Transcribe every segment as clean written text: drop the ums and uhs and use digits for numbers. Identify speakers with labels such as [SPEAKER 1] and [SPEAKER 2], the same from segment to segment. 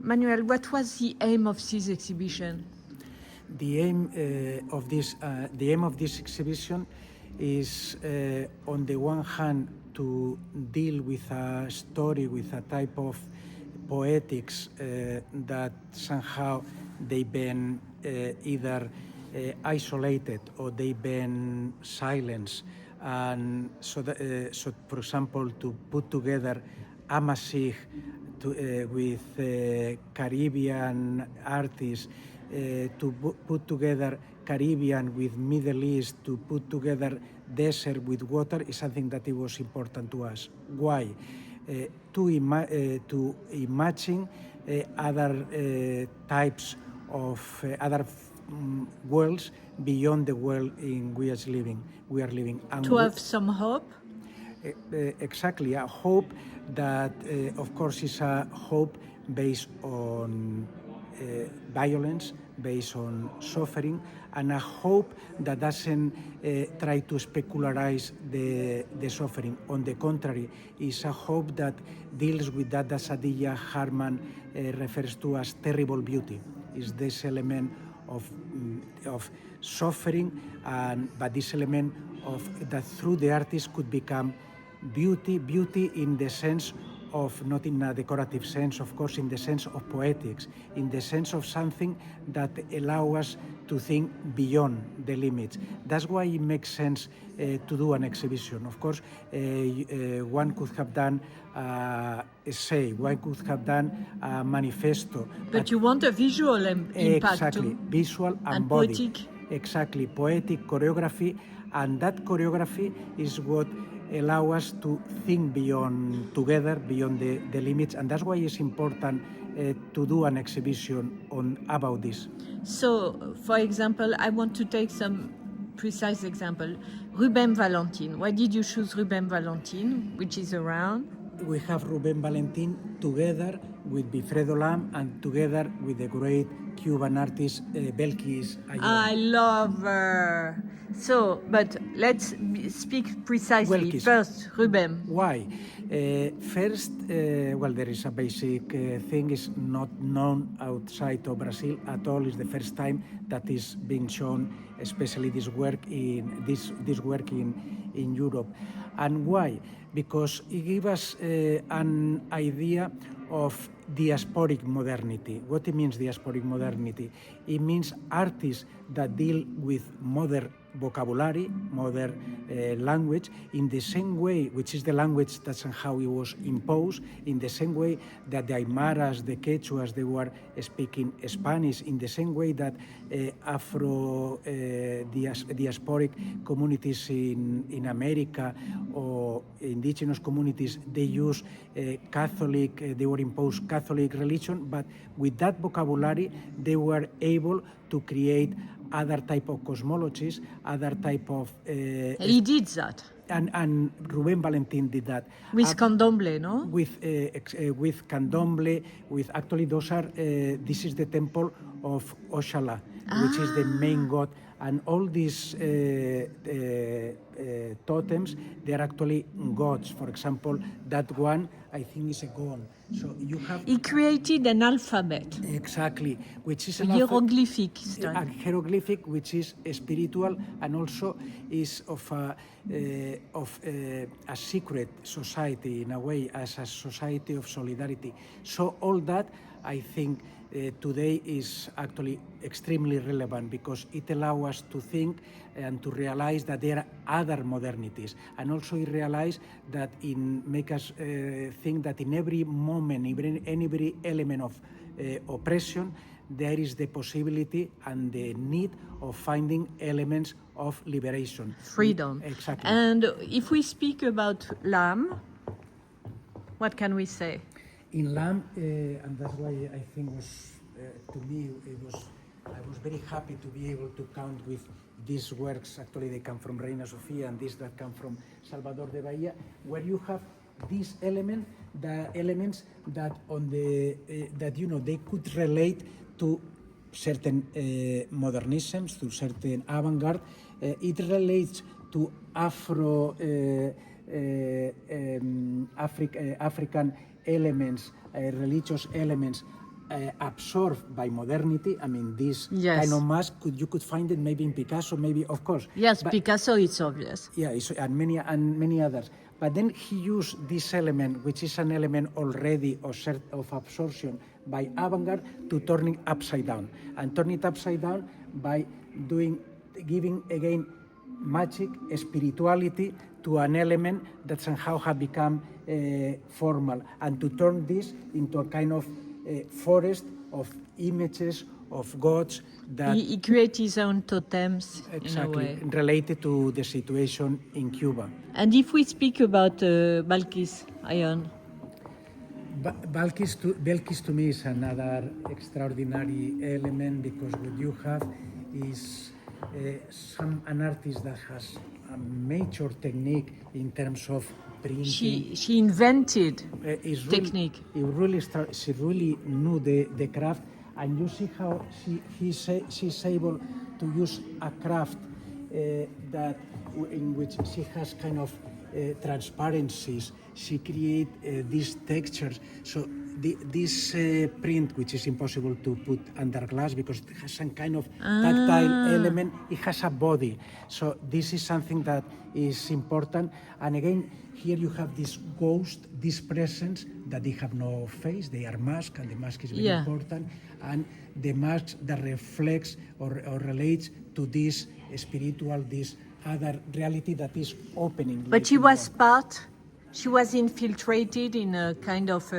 [SPEAKER 1] Manuel, what was the aim of this exhibition?
[SPEAKER 2] The aim of this exhibition is, on the one hand, to deal with a story, with a type of poetics that somehow they've been either isolated or they've been silenced, and so, so for example, to put together Amasig with Caribbean artists, to put together Caribbean with Middle East, to put together desert with water is something that it was important to us. Why? To imagine other types of other worlds beyond the world in we are living. And
[SPEAKER 1] to have some hope?
[SPEAKER 2] Exactly, a hope that, of course, is a hope based on violence, based on suffering, and a hope that doesn't try to specularize the suffering. On the contrary, is a hope that deals with that Sadiyya Harman refers to as terrible beauty. Is this element of suffering, but this element of that through the artist could become beauty in the sense of, not in a decorative sense, of course, in the sense of poetics, in the sense of something that allows us to think beyond the limits. That's why it makes sense to do an exhibition. Of course, one could have done essay, one could have done a manifesto.
[SPEAKER 1] But you want a visual impact.
[SPEAKER 2] Exactly, visual and body.
[SPEAKER 1] Poetic.
[SPEAKER 2] Exactly, poetic choreography, and that choreography is what allow us to think beyond together, beyond the limits, and that's why it's important to do an exhibition about this.
[SPEAKER 1] So, for example, I want to take some precise example. Rubén Valentín. Why did you choose Rubén Valentín, which is around?
[SPEAKER 2] We have Rubén Valentín together with Wilfredo Lam and together with the great Cuban artist Belkis Ayala.
[SPEAKER 1] I love her. So, but let's speak precisely.
[SPEAKER 2] Belkis.
[SPEAKER 1] First, Rubén.
[SPEAKER 2] Why? First, well, there is a basic thing is not known outside of Brazil at all. It's the first time that is being shown, especially this work in Europe. And why? Because it gives us an idea of diasporic modernity. What it means, diasporic modernity? It means artists that deal with modern vocabulary, modern language, in the same way, which is the language that somehow it was imposed, in the same way that the Aymaras, the Quechuas, they were speaking Spanish, in the same way that diasporic communities in America or indigenous communities, they use Catholic, they were imposed Catholic religion, but with that vocabulary, they were able to create other type of cosmologies, other type of...
[SPEAKER 1] He did that.
[SPEAKER 2] And Rubén Valentín did that.
[SPEAKER 1] With Candomblé, no?
[SPEAKER 2] With Candomblé, with actually those are, this is the temple of Oshala, which is the main god. And all these totems, they are actually gods. For example, that one, I think, is a god. So you have...
[SPEAKER 1] He created an alphabet.
[SPEAKER 2] Exactly, which is
[SPEAKER 1] an hieroglyphic style.
[SPEAKER 2] A hieroglyphic, which is spiritual and also is of a secret society, in a way, as a society of solidarity. So all that, I think, today is actually extremely relevant because it allows us to think and to realize that there are other modernities, and also it realize that make us think that in every moment, in every element of oppression, there is the possibility and the need of finding elements of liberation.
[SPEAKER 1] Freedom.
[SPEAKER 2] Exactly.
[SPEAKER 1] And if we speak about Lam, what can we say?
[SPEAKER 2] In Lam, and that's why I think was, to me, I was very happy to be able to count with these works. Actually, they come from Reina Sofia and these that come from Salvador de Bahia, where you have these elements that on the that they could relate to certain modernisms, to certain avant-garde. It relates to African elements, religious elements, absorbed by modernity. I mean, this
[SPEAKER 1] Yes.
[SPEAKER 2] kind of mask, you could find it maybe in Picasso, maybe, of course.
[SPEAKER 1] Yes,
[SPEAKER 2] But-
[SPEAKER 1] Picasso, it's obvious.
[SPEAKER 2] yeah, and many others. But then he used this element, which is an element already of absorption by avant-garde, to turn it upside down, and turn it upside down by giving again magic, spirituality to an element that somehow have become formal, and to turn this into a kind of forest of images of gods that
[SPEAKER 1] He created his own totems in a
[SPEAKER 2] exactly
[SPEAKER 1] way.
[SPEAKER 2] related to the situation in Cuba.
[SPEAKER 1] And if we speak about Balkis, Ion,
[SPEAKER 2] Belkis to me is another extraordinary element, because what you have is an artist that has a major technique in terms of printing.
[SPEAKER 1] she invented
[SPEAKER 2] Is really-
[SPEAKER 1] technique.
[SPEAKER 2] She really knew the craft, and you see how she's able to use a craft in which she has kind of transparencies. She create these textures. So this print, which is impossible to put under glass because it has some kind of tactile element, it has a body. So this is something that is important. And again, here you have this ghost, this presence, that they have no face, they are masked, and the mask is very
[SPEAKER 1] Yeah.
[SPEAKER 2] important. And the mask that reflects or relates to this spiritual, this other reality that is opening.
[SPEAKER 1] But she was infiltrated in a kind of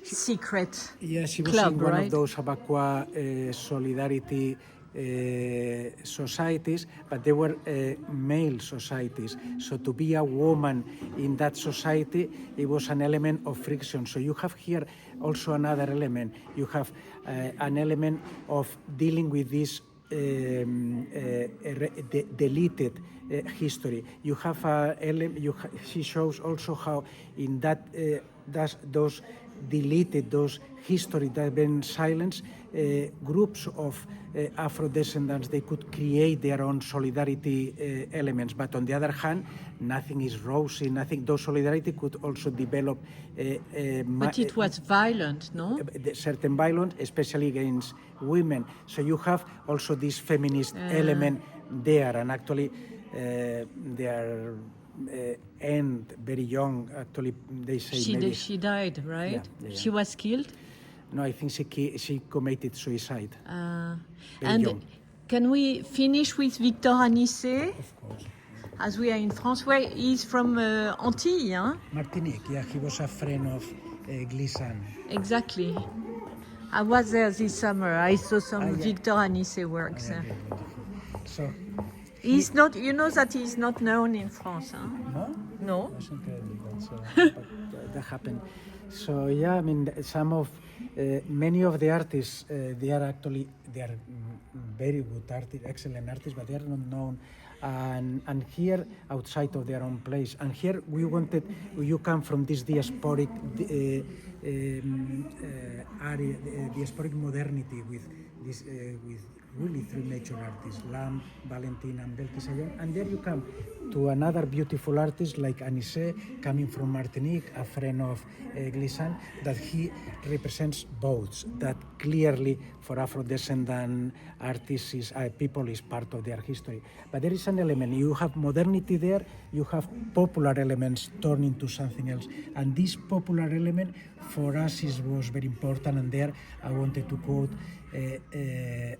[SPEAKER 1] secret
[SPEAKER 2] Yeah, she was
[SPEAKER 1] club,
[SPEAKER 2] in one
[SPEAKER 1] right?
[SPEAKER 2] of those Abaqua solidarity societies, but they were male societies. So to be a woman in that society, it was an element of friction. So you have here also another element. You have an element of dealing with this deleted history. You have she shows also how in that those deleted, those history that have been silenced, groups of Afro-descendants, they could create their own solidarity elements. But on the other hand, nothing is rosy, nothing. Those solidarity could also develop
[SPEAKER 1] But it was violent, no?
[SPEAKER 2] certain violence, especially against women. So you have also this feminist element there, and actually they are end very young. Actually, they say maybe
[SPEAKER 1] She died, right?
[SPEAKER 2] Yeah.
[SPEAKER 1] She was killed.
[SPEAKER 2] no. I think she committed suicide. Very
[SPEAKER 1] And
[SPEAKER 2] young.
[SPEAKER 1] can we finish with Victor Anissé,
[SPEAKER 2] Of course,
[SPEAKER 1] as we are in France? Where he's from Antilles, huh?
[SPEAKER 2] Martinique. Yeah, he was a friend of Glissant.
[SPEAKER 1] Exactly. I was there this summer. I saw some
[SPEAKER 2] yeah.
[SPEAKER 1] Victor Anissé works.
[SPEAKER 2] Yeah, very beautiful. So
[SPEAKER 1] He's not. You know that he's not known in France, huh?
[SPEAKER 2] no.
[SPEAKER 1] No.
[SPEAKER 2] That's incredible. But that happened. So yeah, I mean, many of the artists, they are very good artists, excellent artists, but they are not known. And here, outside of their own place, and here you come from this diasporic area, diasporic modernity with this with really three major artists, Lam, Valentin, and Belkis Ayllón. And there you come to another beautiful artist like Anissé, coming from Martinique, a friend of Glissant, that he represents both. That clearly for Afro-descendant artists, people is part of their history. But there is an element, you have modernity there, you have popular elements turned into something else. And this popular element for us was very important, and there I wanted to quote a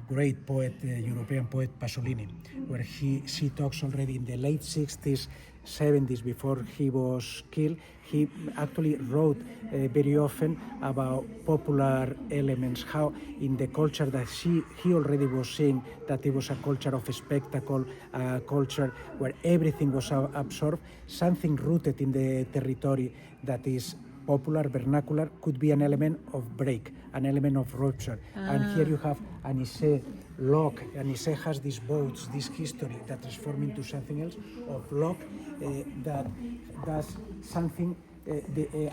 [SPEAKER 2] great poet, European poet Pasolini, where she talks already in the late 60s, 70s, before he was killed. He actually wrote very often about popular elements, how in the culture that he already was seeing, that it was a culture of spectacle, a culture where everything was absorbed, something rooted in the territory that is popular, vernacular, could be an element of break, an element of rupture. And here you have Anissé, Locke. Anissé has these boats, this history that transforms into something else, of Locke that does something,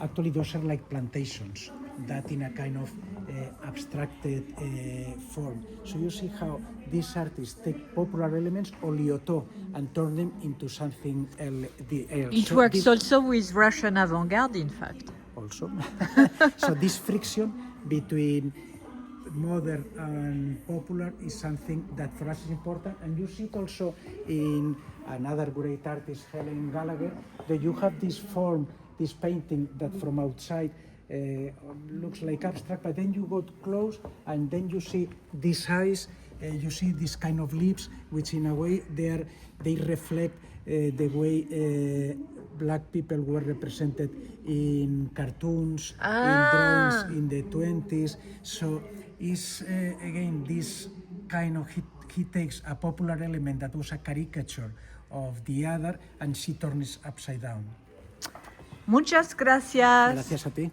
[SPEAKER 2] actually those are like plantations, that in a kind of abstracted form. So you see how these artists take popular elements, Olioto, and turn them into something else.
[SPEAKER 1] It works also with Russian avant-garde, in fact.
[SPEAKER 2] also. So this friction between modern and popular is something that for us is important, and you see it also in another great artist, Helen Gallagher, that you have this form, this painting that from outside looks like abstract, but then you go close and then you see these eyes, you see this kind of lips, which in a way they reflect the way black people were represented in cartoons, in drawings in the 20s. So is again this kind of he takes a popular element that was a caricature of the other and she turns it upside down.
[SPEAKER 1] Muchas gracias.
[SPEAKER 2] Gracias a ti.